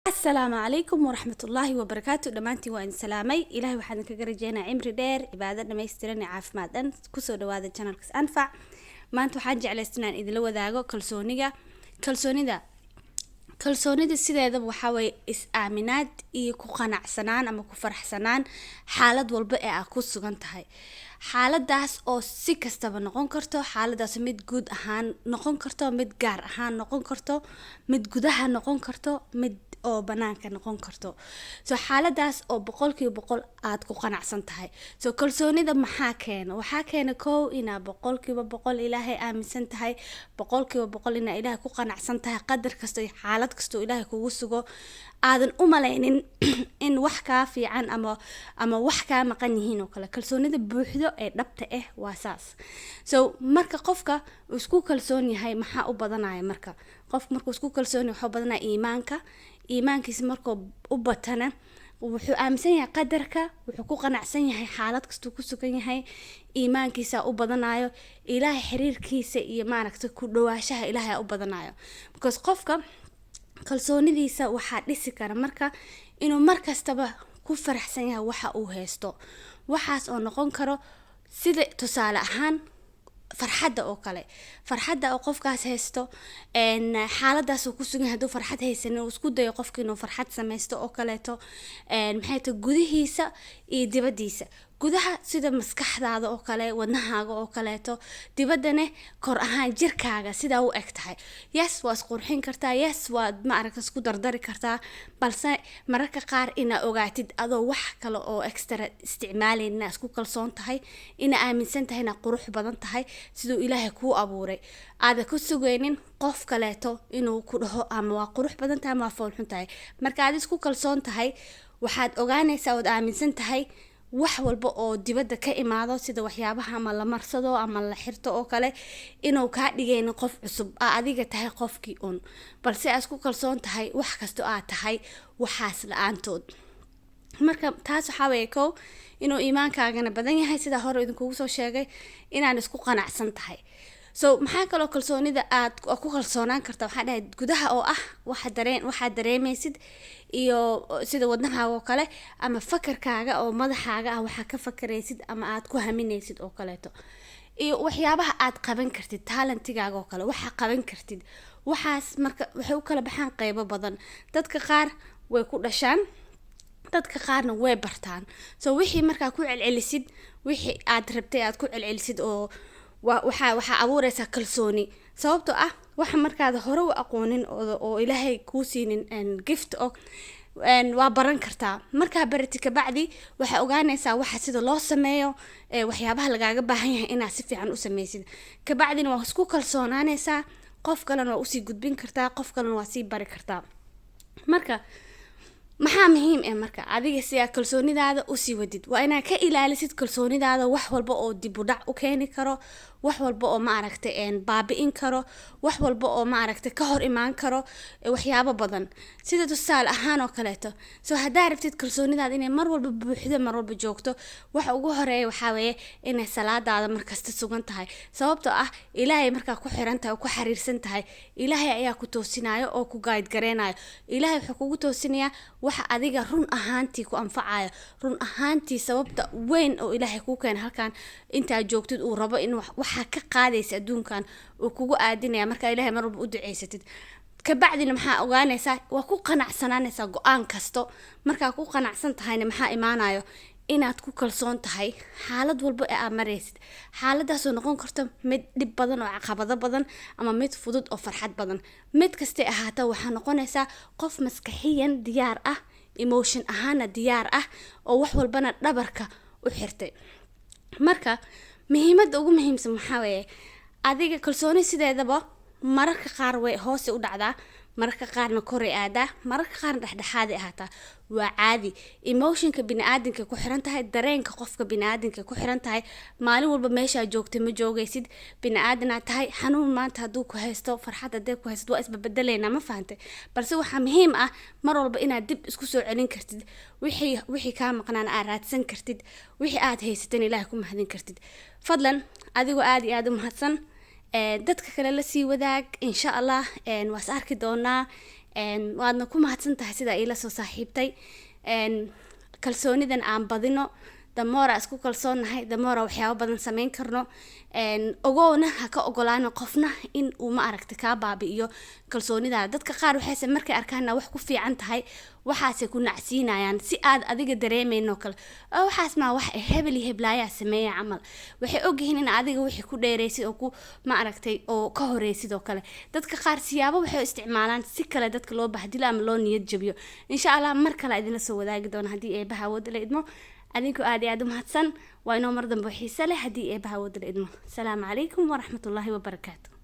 السلام عليكم ورحمة الله وبركاته. دمانتي وإن سلامي إلهي وحنا كجرجينا عمري دير عبادة ما يسترني عافمات أن كسر هذا الجنال كس أنفع ما أنتو حاجة على استنان إذا لو ذاقو كلسونيدا sideedaba waxa way is-aaminaad iyo ku qanacsanaan ama ku faraxsanaan xaalad walba ee aad ku sugan tahay. xaaladaas oo si kastaba noqon karto, xaaladaas mid guud ahaan noqon karto, mid gaar ahaan noqon karto, mid gudaha noqon karto, mid oo banaanka noqon karto. xaaladaas oo 100% aad ku qanacsan tahay. kalsoonida maxaa keena? Waxaa keena koow inaad 100% Ilaahay aaminsan tahay, 100% inaad Ilaahay ku qanacsan tahay qadar kasto iyo xaalad kasto Ilaahay kugu sugo. aadan u malaynin in wax ka fiican ama wax ka maqan yihiin oo kale. kalsoonida buuxdo ee dhabta ah waa saas. marka qofka isku kalsoon yahay maxaa u badanaya marka markuu isku kalsoon yahay waxa badanaya iimaankiisa markuu u batana wuxuu aaminsan yahay qadarka, wuxuu ku qanacsan yahay xaalad kasto ku sugan yahay, iimaankiisa u badanayo, Ilaahay xiriirkiisa iyo maaragtay ku dhawaashaha Ilaahay u badanayo. because qofka kalsoonidiisa waxaa dhisi kara marka inuu markastaba ku faraxsan yahay waxa uu haysto. waxaas oo noqon karo sida tusaale ahaan farxadda oo kale. farxadda oo qofkaas haysto xaaladaas uu ku sugan yahay haduu farxad haysanin uu isku dayo qofka inuu farxad sameysto oo kaleeto maxay tahay gudihiisa iyo dibadiisa. gudaha sida maskaxdaada oo kale, wadnahaaga oo kaleeto, dibadana kor ahaan jirkaaga sida uu eg tahay. yes waa isqurxin kartaa, yes waa ma aragtay isku dardari kartaa, balse mararka qaar ina ogaatid adoo wax kale oo extra isticmaalayna isku kalsoon tahay, ina aaminsan tahay ina qurux badan tahay sidoo Ilaahay kuu abuuray. aada ku sugaynin qof kaleeto inuu ku dhaho ama waa qurux badan tahay ama waa fool xun tahay. marka aad isku kalsoon tahay waxaad ogaanaysaa oo aaminsan tahay wax walba oo dibadda ka imaado sida waxyaabaha ama la marsado ama la xirto oo kale inuu ka dhigayno qof cusub adiga tahay qofkii balse aad isku kalsoon tahay wax kasto aad tahay waxaas la'aantood. marka taas waxa way inuu iimaankaagana badan yahay sida hore idinkugu soo sheegay inaan isku qanacsan tahay. maxaa kaloo kalsoonida aad ku kalsoonaan kartaa waxa dhahay gudaha oo ah waxa dareemaysid iyo sida wadnahaaga oo kale ama fakarkaaga oo madaxaaga ah waxa ka fakaraysid ama aad ku haminaysid oo kaleeto iyo waxyaabaha aad qaban kartid talentigaaga oo kale waxa qaban kartid. waxaas marka waxay u kala baxaan qaybo badan. dadka qaar way ku dhashaan, dadka qaarna way bartaan. wixii marka ku celcelisid wixii aad rabtay aad ku celcelisid oo waxa abuuraysa kalsooni sababtoo ah waxa markaad hore u aqoonin oo Ilaahay ku siinin gift oo waa baran kartaa. marka barati ka bacdi waxa ogaanaysaa waxa sida loo sameeyo waxyaabaha lagaaga baahan yahay inaad si fiican u sameysid. ka bacdina waa isku kalsoonaanaysaa, qof kalena waa u sii gudbin kartaa, qof kalena waa sii bari kartaa. marka maxaa muhiim ah marka adiga si aad kalsoonidaada u sii wadid waa inaad ka ilaalisid kalsoonidaada wax walba oo dib u dhac u keeni karo, wax walba oo ma aragtay baabi'in karo, wax walba oo ma aragtay ka hor imaan karo waxyaabo badan sida tusaale ahaan oo kaleeto. haddaad rabtid kalsoonidaada inay mar walba buuxdo, mar walba joogto, waxa ugu horeeya waxa weeye inay salaadaada markasta sugan tahay. sababtoo ah Ilaahay markaa ku xiran tahay oo ku xiriirsan tahay, Ilaahay ayaa ku toosinayo oo ku guide gareenayo. Ilaahay wuxuu kugu toosinayaa waxa adiga run ahaantii ku anfacayo, run ahaantii sababta weyn oo Ilaahay ku keenay halkan inta joogtid uu rabo in waxa ka qaadaysa adduunkan oo kugu aadinaya marka Ilaahay mar walba u duceysatid. ka bacdina maxaa ogaanaysaa waa ku qanacsanaanaysaa go'aan kasto. marka ku qanacsan tahayna maxaa imaanayo inaad ku kalsoon tahay xaalad walba ee aad maraysid. xaaladaas oo noqon karto mid dhib badan oo caqabado badan ama mid fudud oo farxad badan. mid kasta ahaata waxa noqonaysaa qof maskaxiyan diyaar ah, emotion ahaan diyaar ah oo wax walbana dhabarka u xirtay. marka muhiimadda ugu muhiimsan waxa weeye adiga kalsooni sideedaba mararka qaar way hoos u dhacdaa, mararka qaarna kor ay aadaa, mararka qaarna dhexdhexaad ay ahaataa. waa caadi. emotionka bini'aadamka ku xiran tahay, dareenka qofka bini'aadamka ku xiran tahay. maalin walba meesha joogtay ma joogaysid. bini'aadana tahay xanuun maanta haduu ku haysto, farxad hadee ku haysto waa isbedeleena ma fahantay. balse waxa muhiim ah mar walba inaad dib isku soo celin kartid wixii ka maqnaan aad raadsan kartid, wixii aad haysatay Ilaahay ku mahadin kartid. fadlan adigoo aad iyo aad u mahadsan dadka kale la sii wadaag insha Allah waas arki doonaa waadna ku mahadsantahay sida ila soo saaxiibtay kalsoonidan aan badino damoora isku kalsoonahay damoora waxyaabo badan sameyn karno ogoona ha ka ogolaano qofna in uu ma aragtay ka baabi'iyo kalsoonidaada dadka qaar waxay markay arkaan wax ku fiican tahay waxaas ku nacsiinayaan si aad adiga dareemayno kale waxaas ma wax hebel heblaaya sameeya camal waxay ogyihiin in adiga wixii ku dheereysid oo ku ma aragtay oo ka horeysid oo kale dadka qaar siyaabo waxay isticmaalaan si kale dadka loo bahdilo ama loo niyad jabiyo insha Allah mar kale idin la soo wadaagi doona hadii ay bahawood la idmo adinku aad iyo aad u mahadsan waa inoo mar dambe xiiso leh hadii ay bahawood la idmo salaamu calaykum wa rahmatullaahi wa barakaatuh